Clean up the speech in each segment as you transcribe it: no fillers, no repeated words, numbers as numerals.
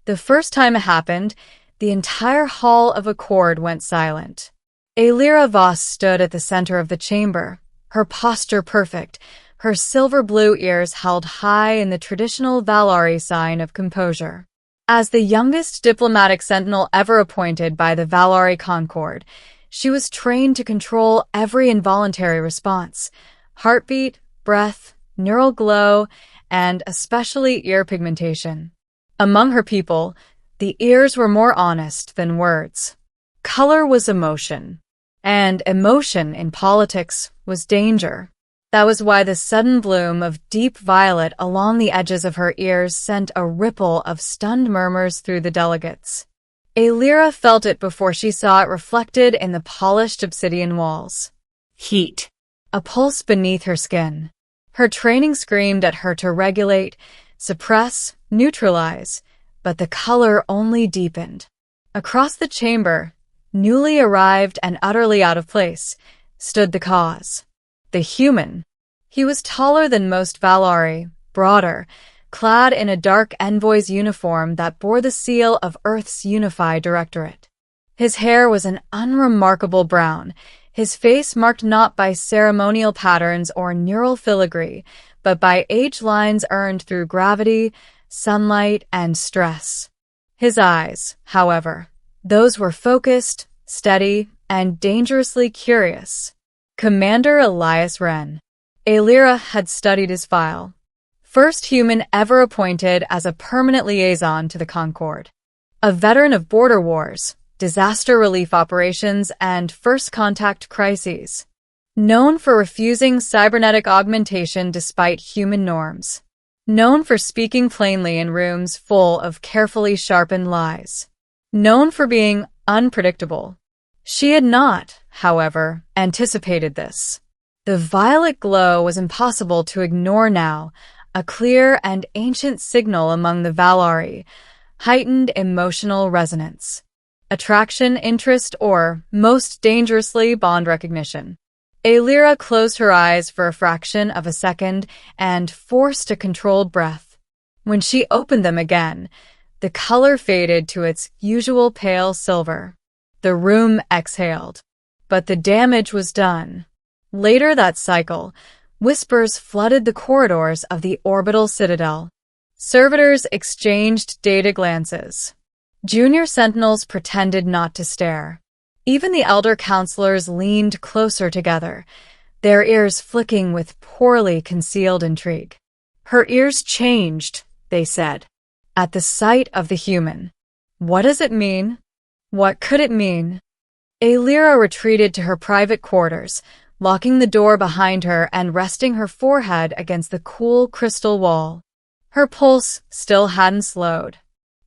The first time it happened, the entire hall of accord went silent. Aelira Voss stood at the center of the chamber, her posture perfect, her silver-blue ears held high in the traditional Valari sign of composure. As the youngest diplomatic sentinel ever appointed by the Valari Concord, she was trained to control every involuntary response: heartbeat, breath, neural glow, and especially ear pigmentation. Among her people, the ears were more honest than words. Color was emotion, and emotion in politics was danger. That was why the sudden bloom of deep violet along the edges of her ears sent a ripple of stunned murmurs through the delegates. Aelira felt it before she saw it reflected in the polished obsidian walls. Heat. A pulse beneath her skin. Her training screamed at her to regulate, suppress, neutralize, but the color only deepened. Across the chamber, newly arrived and utterly out of place, stood the cause. The human. He was taller than most Valari, broader, clad in a dark envoy's uniform that bore the seal of Earth's unified directorate. His hair was an unremarkable brown, his face marked not by ceremonial patterns or neural filigree, but by age lines earned through gravity, sunlight, and stress. His eyes, however, those were focused, steady, and dangerously curious. Commander Elias Wren. Aelira had studied his file. First human ever appointed as a permanent liaison to the Concord. A veteran of border wars, disaster relief operations, and first contact crises. Known for refusing cybernetic augmentation despite human norms. Known for speaking plainly in rooms full of carefully sharpened lies. Known for being unpredictable. She had not, however, anticipated this. The violet glow was impossible to ignore now, a clear and ancient signal among the Valari, heightened emotional resonance. Attraction, interest, or, most dangerously, bond recognition. Aelira closed her eyes for a fraction of a second and forced a controlled breath. When she opened them again, the color faded to its usual pale silver. The room exhaled. But the damage was done. Later that cycle, whispers flooded the corridors of the orbital citadel. Servitors exchanged data glances. Junior sentinels pretended not to stare. Even the elder counselors leaned closer together, their ears flicking with poorly concealed intrigue. Her ears changed, they said, at the sight of the human. What does it mean? What could it mean? Aelira retreated to her private quarters, locking the door behind her and resting her forehead against the cool crystal wall. Her pulse still hadn't slowed.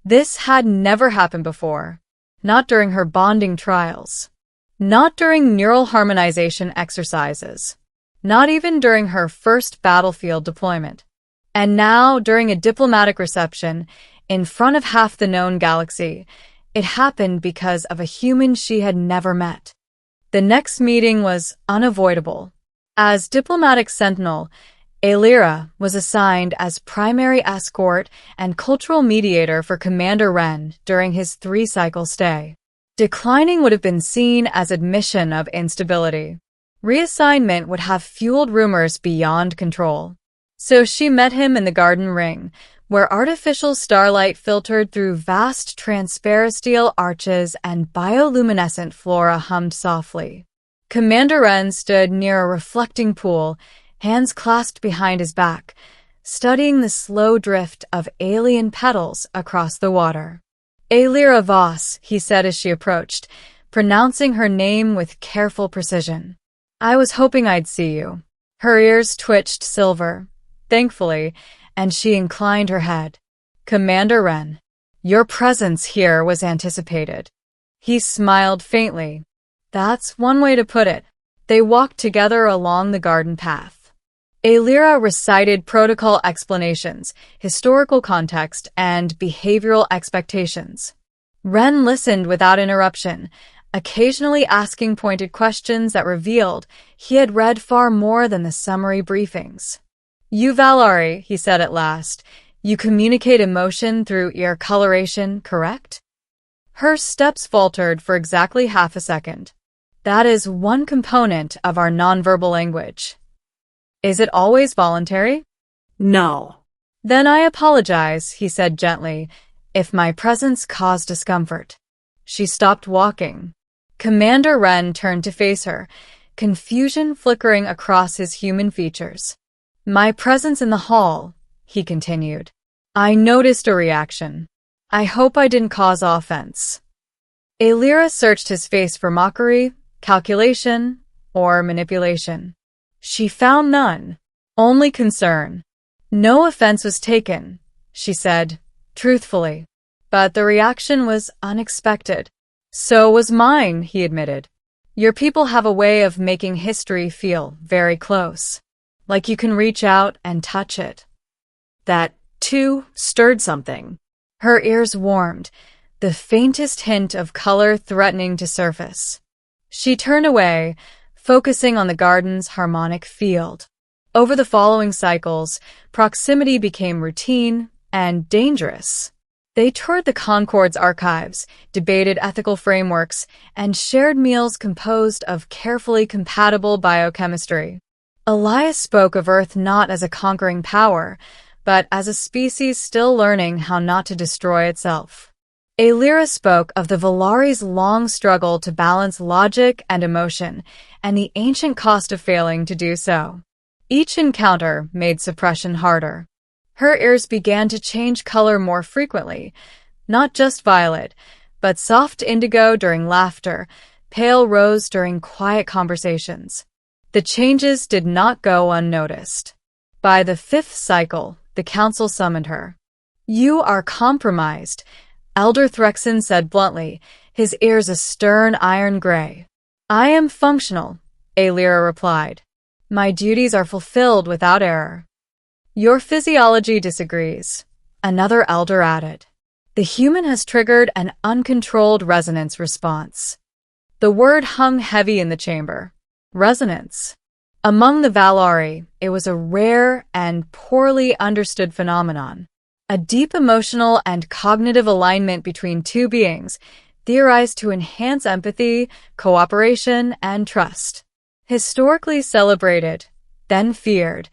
This had never happened before. Not during her bonding trials. Not during neural harmonization exercises. Not even during her first battlefield deployment. And now, during a diplomatic reception, in front of half the known galaxy, it happened because of a human she had never met. The next meeting was unavoidable. As diplomatic sentinel, Aelira was assigned as primary escort and cultural mediator for Commander Wren during his 3-cycle stay. Declining would have been seen as admission of instability. Reassignment would have fueled rumors beyond control. So she met him in the garden ring, where artificial starlight filtered through vast transparisteel arches and bioluminescent flora hummed softly. Commander Wren stood near a reflecting pool, hands clasped behind his back, studying the slow drift of alien petals across the water. Aelira Voss, he said as she approached, pronouncing her name with careful precision. I was hoping I'd see you. Her ears twitched silver, thankfully, and she inclined her head. Commander Wren, your presence here was anticipated. He smiled faintly. That's one way to put it. They walked together along the garden path. Aelira recited protocol explanations, historical context, and behavioral expectations. Wren listened without interruption, occasionally asking pointed questions that revealed he had read far more than the summary briefings. You Valari, he said at last, You communicate emotion through ear coloration, correct? Her steps faltered for exactly half a second. That is one component of our nonverbal language. Is it always voluntary? No. Then I apologize, he said gently, if my presence caused discomfort. She stopped walking. Commander Wren turned to face her, confusion flickering across his human features. My presence in the hall, he continued. I noticed a reaction. I hope I didn't cause offense. Alira searched his face for mockery, calculation, or manipulation. She found none, only concern. No offense was taken, she said, truthfully. But the reaction was unexpected. So was mine, he admitted. Your people have a way of making history feel very close, like you can reach out and touch it. That, too, stirred something. Her ears warmed, the faintest hint of color threatening to surface. She turned away, focusing on the garden's harmonic field. Over the following cycles, proximity became routine and dangerous. They toured the Concord's archives, debated ethical frameworks, and shared meals composed of carefully compatible biochemistry. Elias spoke of Earth not as a conquering power, but as a species still learning how not to destroy itself. Alira spoke of the Valari's long struggle to balance logic and emotion, and the ancient cost of failing to do so. Each encounter made suppression harder. Her ears began to change color more frequently, not just violet, but soft indigo during laughter, pale rose during quiet conversations. The changes did not go unnoticed. By the fifth cycle, the council summoned her. You are compromised, Elder Threxen said bluntly, his ears a stern iron gray. I am functional, Alira replied. My duties are fulfilled without error. Your physiology disagrees, another elder added. The human has triggered an uncontrolled resonance response. The word hung heavy in the chamber. Resonance. Among the Valari, it was a rare and poorly understood phenomenon. A deep emotional and cognitive alignment between two beings, theorized to enhance empathy, cooperation, and trust. Historically celebrated, then feared,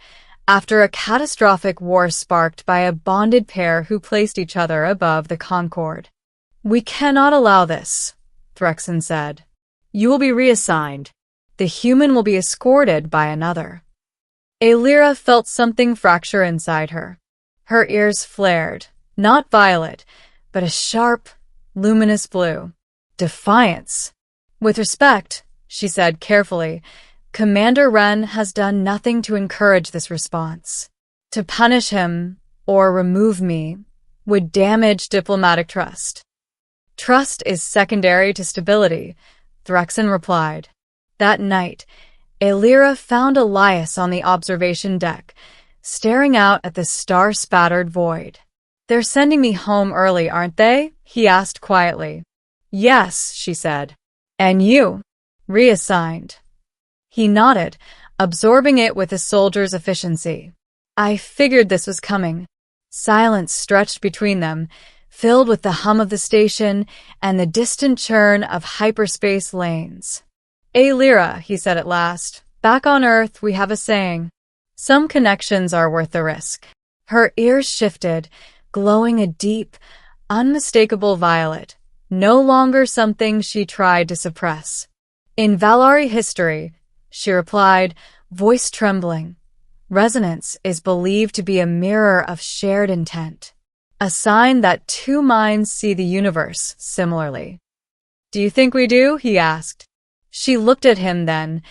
after a catastrophic war sparked by a bonded pair who placed each other above the Concord. We cannot allow this, Threxen said. You will be reassigned. The human will be escorted by another. Alira felt something fracture inside her. Her ears flared, not violet, but a sharp, luminous blue. Defiance. With respect, she said carefully, Commander Wren has done nothing to encourage this response. To punish him, or remove me, would damage diplomatic trust. Trust is secondary to stability, Threxen replied. That night, Alira found Elias on the observation deck, staring out at the star-spattered void. They're sending me home early, aren't they? He asked quietly. Yes, she said. And you? Reassigned. He nodded, absorbing it with a soldier's efficiency. I figured this was coming. Silence stretched between them, filled with the hum of the station and the distant churn of hyperspace lanes. Alira, he said at last, back on Earth we have a saying. Some connections are worth the risk. Her ears shifted, glowing a deep, unmistakable violet, no longer something she tried to suppress. In Valari history, she replied, voice trembling, resonance is believed to be a mirror of shared intent, a sign that two minds see the universe similarly. Do you think we do? He asked. She looked at him then,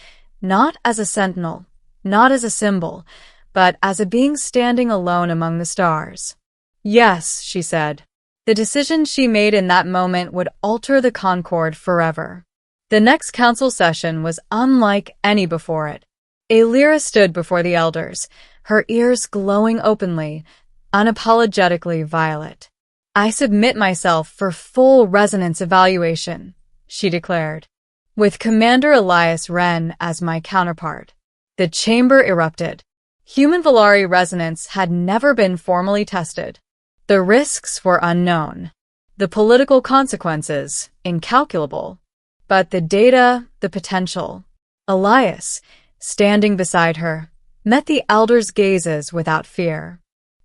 not as a sentinel, not as a symbol, but as a being standing alone among the stars. Yes, she said. The decision she made in that moment would alter the Concord forever. The next council session was unlike any before it. Alira stood before the elders, her ears glowing openly, unapologetically violet. I submit myself for full resonance evaluation, she declared, with Commander Elias Wren as my counterpart. The chamber erupted. Human Valari resonance had never been formally tested. The risks were unknown. The political consequences, incalculable. But the data, the potential. Elias, standing beside her, met the elder's gazes without fear.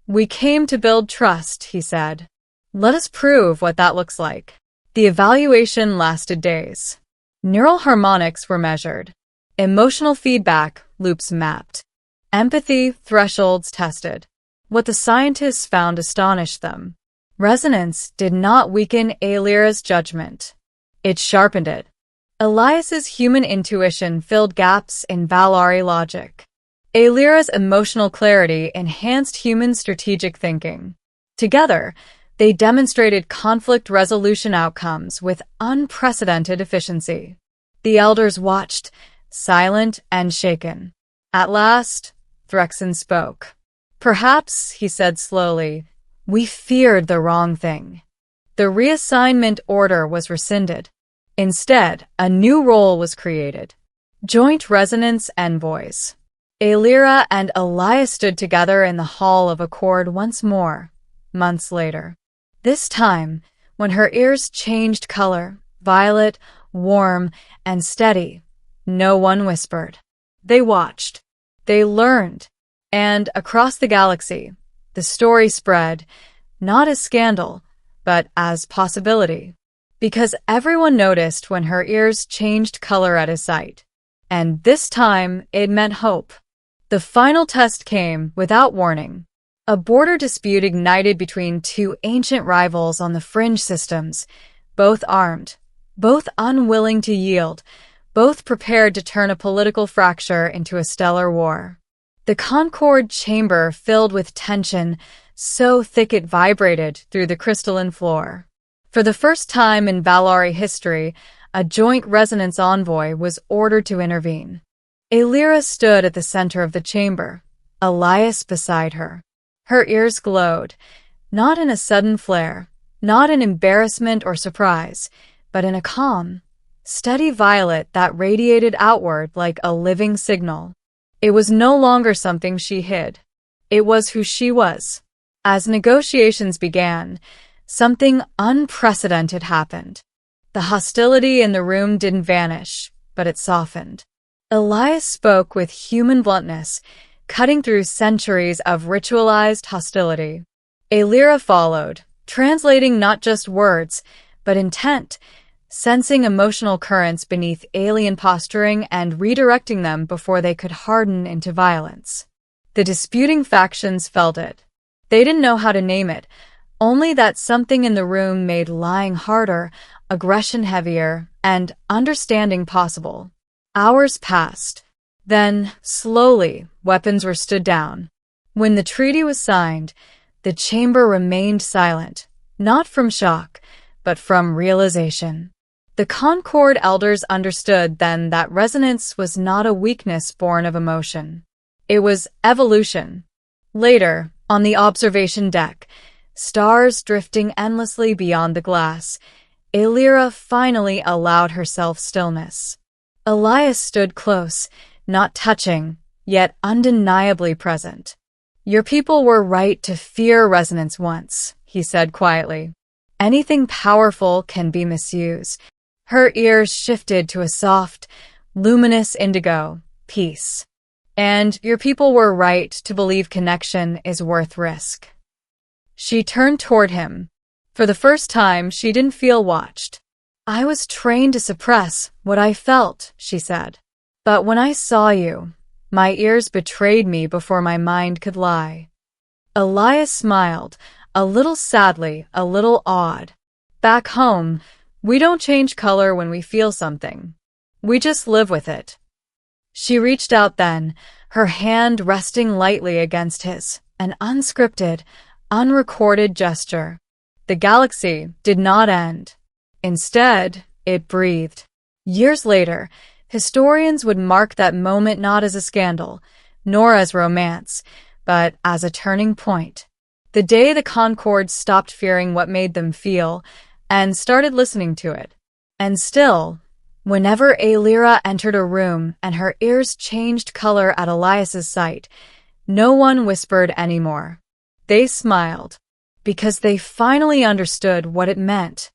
"We came to build trust," he said. "Let us prove what that looks like." The evaluation lasted days. Neural harmonics were measured. Emotional feedback loops mapped. Empathy thresholds tested. What the scientists found astonished them. Resonance did not weaken Alira's judgment. It sharpened it. Elias's human intuition filled gaps in Valari logic. Alira's emotional clarity enhanced human strategic thinking. Together, they demonstrated conflict resolution outcomes with unprecedented efficiency. The elders watched, silent and shaken. At last, Threxen spoke. "Perhaps," he said slowly, "we feared the wrong thing." The reassignment order was rescinded. Instead, a new role was created. Joint Resonance Envoys. Alira and Elias stood together in the Hall of Accord once more, months later. This time, when her ears changed color, violet, warm, and steady, no one whispered. They watched. They learned. And across the galaxy, the story spread, not as scandal, but as possibility. Because everyone noticed when her ears changed color at his sight. And this time, it meant hope. The final test came without warning. A border dispute ignited between two ancient rivals on the fringe systems, both armed, both unwilling to yield, both prepared to turn a political fracture into a stellar war. The Concord chamber filled with tension, so thick it vibrated through the crystalline floor. For the first time in Valari history, a joint resonance envoy was ordered to intervene. Alira stood at the center of the chamber, Elias beside her. Her ears glowed, not in a sudden flare, not in embarrassment or surprise, but in a calm, steady violet that radiated outward like a living signal. It was no longer something she hid. It was who she was. As negotiations began, something unprecedented happened. The hostility in the room didn't vanish, but it softened. Elias spoke with human bluntness, cutting through centuries of ritualized hostility. Alira followed, translating not just words, but intent, sensing emotional currents beneath alien posturing and redirecting them before they could harden into violence. The disputing factions felt it. They didn't know how to name it, only that something in the room made lying harder, aggression heavier, and understanding possible. Hours passed. Then, slowly, weapons were stood down. When the treaty was signed, the chamber remained silent, not from shock, but from realization. The Concord elders understood then that resonance was not a weakness born of emotion. It was evolution. Later, on the observation deck, stars drifting endlessly beyond the glass, Alira finally allowed herself stillness. Elias stood close, not touching, yet undeniably present. "Your people were right to fear resonance once," he said quietly. "Anything powerful can be misused." Her ears shifted to a soft, luminous indigo, peace. "And your people were right to believe connection is worth risk." She turned toward him. For the first time, she didn't feel watched. "I was trained to suppress what I felt," she said. "But when I saw you, my ears betrayed me before my mind could lie." Elias smiled, a little sadly, a little awed. "Back home, we don't change color when we feel something. We just live with it." She reached out then, her hand resting lightly against his, an unscripted, unrecorded gesture. The galaxy did not end. Instead, it breathed. Years later, historians would mark that moment not as a scandal, nor as romance, but as a turning point. The day the Concord stopped fearing what made them feel and started listening to it. And still, whenever Alira entered a room and her ears changed color at Elias's sight, No one whispered anymore. They smiled, because they finally understood what it meant.